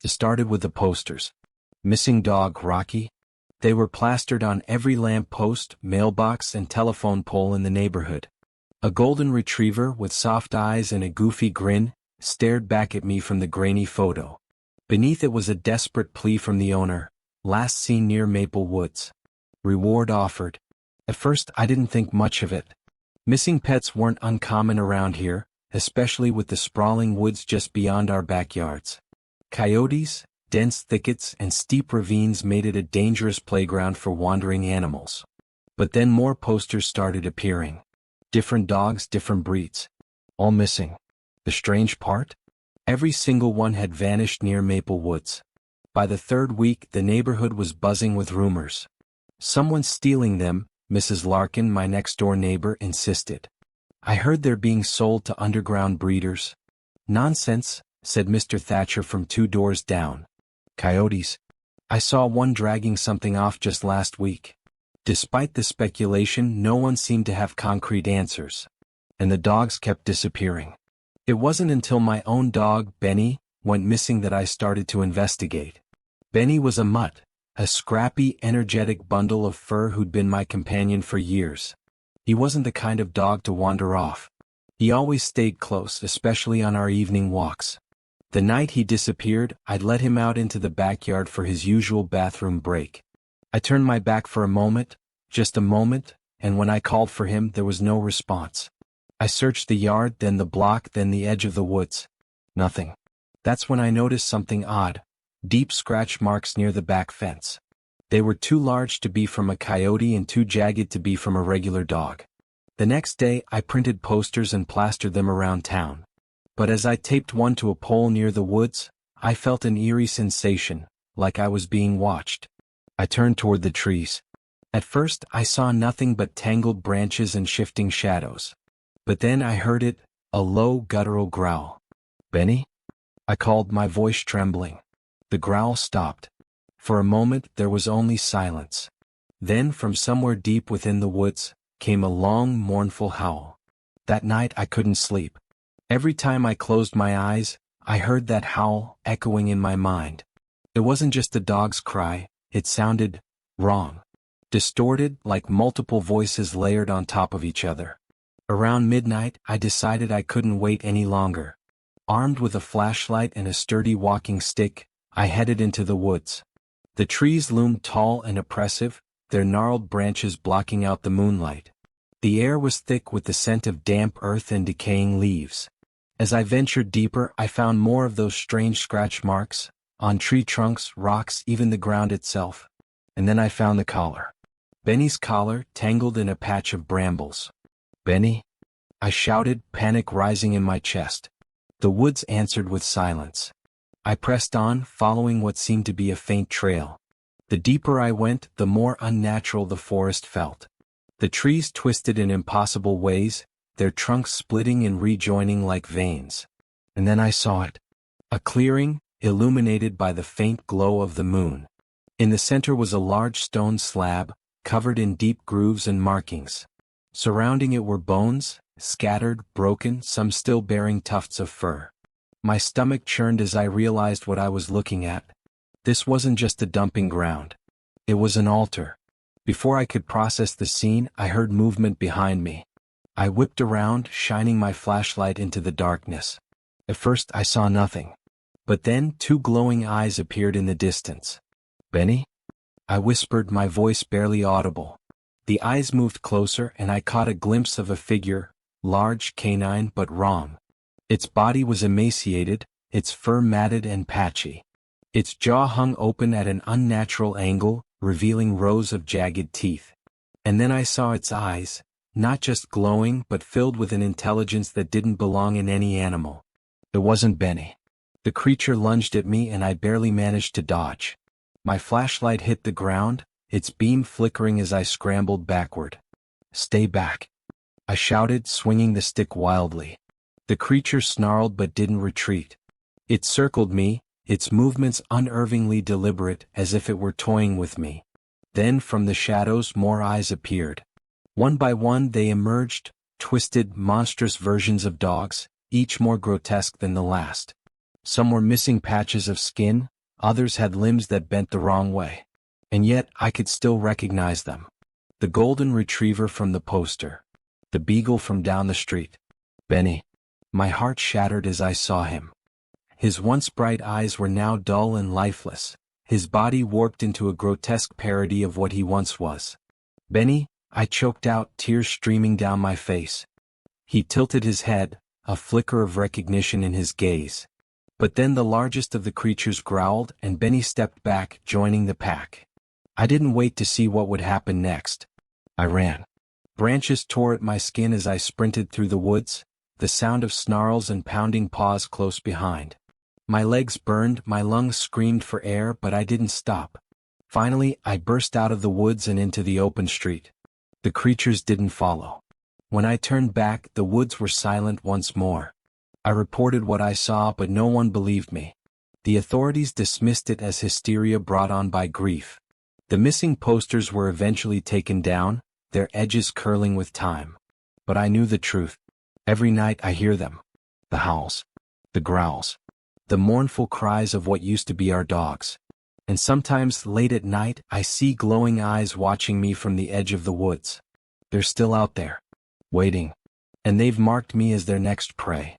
It started with the posters. Missing dog Rocky. They were plastered on every lamp post, mailbox, and telephone pole in the neighborhood. A golden retriever with soft eyes and a goofy grin stared back at me from the grainy photo. Beneath it was a desperate plea from the owner, last seen near Maple Woods. Reward offered. At first I didn't think much of it. Missing pets weren't uncommon around here, especially with the sprawling woods just beyond our backyards. Coyotes, dense thickets, and steep ravines made it a dangerous playground for wandering animals. But then more posters started appearing. Different dogs, different breeds. All missing. The strange part? Every single one had vanished near Maple Woods. By the third week, the neighborhood was buzzing with rumors. Someone's stealing them, Mrs. Larkin, my next-door neighbor, insisted. I heard they're being sold to underground breeders. Nonsense, said Mr. Thatcher from 2 doors down. Coyotes. I saw one dragging something off just last week. Despite the speculation, no one seemed to have concrete answers. And the dogs kept disappearing. It wasn't until my own dog, Benny, went missing that I started to investigate. Benny was a mutt, a scrappy, energetic bundle of fur who'd been my companion for years. He wasn't the kind of dog to wander off. He always stayed close, especially on our evening walks. The night he disappeared, I'd let him out into the backyard for his usual bathroom break. I turned my back for a moment, just a moment, and when I called for him, there was no response. I searched the yard, then the block, then the edge of the woods. Nothing. That's when I noticed something odd. Deep scratch marks near the back fence. They were too large to be from a coyote and too jagged to be from a regular dog. The next day, I printed posters and plastered them around town. But as I taped one to a pole near the woods, I felt an eerie sensation, like I was being watched. I turned toward the trees. At first, I saw nothing but tangled branches and shifting shadows. But then I heard it, a low, guttural growl. Benny? I called, my voice trembling. The growl stopped. For a moment, there was only silence. Then, from somewhere deep within the woods, came a long, mournful howl. That night I couldn't sleep. Every time I closed my eyes, I heard that howl echoing in my mind. It wasn't just a dog's cry, it sounded wrong. Distorted, like multiple voices layered on top of each other. Around midnight, I decided I couldn't wait any longer. Armed with a flashlight and a sturdy walking stick, I headed into the woods. The trees loomed tall and oppressive, their gnarled branches blocking out the moonlight. The air was thick with the scent of damp earth and decaying leaves. As I ventured deeper, I found more of those strange scratch marks, on tree trunks, rocks, even the ground itself. And then I found the collar. Benny's collar, tangled in a patch of brambles. Benny? I shouted, panic rising in my chest. The woods answered with silence. I pressed on, following what seemed to be a faint trail. The deeper I went, the more unnatural the forest felt. The trees twisted in impossible ways, their trunks splitting and rejoining like veins. And then I saw it. A clearing, illuminated by the faint glow of the moon. In the center was a large stone slab, covered in deep grooves and markings. Surrounding it were bones, scattered, broken, some still bearing tufts of fur. My stomach churned as I realized what I was looking at. This wasn't just a dumping ground. It was an altar. Before I could process the scene, I heard movement behind me. I whipped around, shining my flashlight into the darkness. At first I saw nothing. But then 2 glowing eyes appeared in the distance. Benny? I whispered, my voice barely audible. The eyes moved closer and I caught a glimpse of a figure, large, canine, but wrong. Its body was emaciated, its fur matted and patchy. Its jaw hung open at an unnatural angle, revealing rows of jagged teeth. And then I saw its eyes, not just glowing but filled with an intelligence that didn't belong in any animal. It wasn't Benny. The creature lunged at me and I barely managed to dodge. My flashlight hit the ground, its beam flickering as I scrambled backward. Stay back. I shouted, swinging the stick wildly. The creature snarled but didn't retreat. It circled me, its movements unervingly deliberate as if it were toying with me. Then from the shadows more eyes appeared. One by one they emerged, twisted, monstrous versions of dogs, each more grotesque than the last. Some were missing patches of skin, others had limbs that bent the wrong way. And yet I could still recognize them. The golden retriever from the poster. The beagle from down the street. Benny. My heart shattered as I saw him. His once bright eyes were now dull and lifeless, his body warped into a grotesque parody of what he once was. Benny, I choked out, tears streaming down my face. He tilted his head, a flicker of recognition in his gaze. But then the largest of the creatures growled and Benny stepped back, joining the pack. I didn't wait to see what would happen next. I ran. Branches tore at my skin as I sprinted through the woods, the sound of snarls and pounding paws close behind. My legs burned, my lungs screamed for air, but I didn't stop. Finally, I burst out of the woods and into the open street. The creatures didn't follow. When I turned back, the woods were silent once more. I reported what I saw, but no one believed me. The authorities dismissed it as hysteria brought on by grief. The missing posters were eventually taken down, their edges curling with time. But I knew the truth. Every night I hear them. The howls. The growls. The mournful cries of what used to be our dogs. And sometimes, late at night, I see glowing eyes watching me from the edge of the woods. They're still out there. Waiting. And they've marked me as their next prey.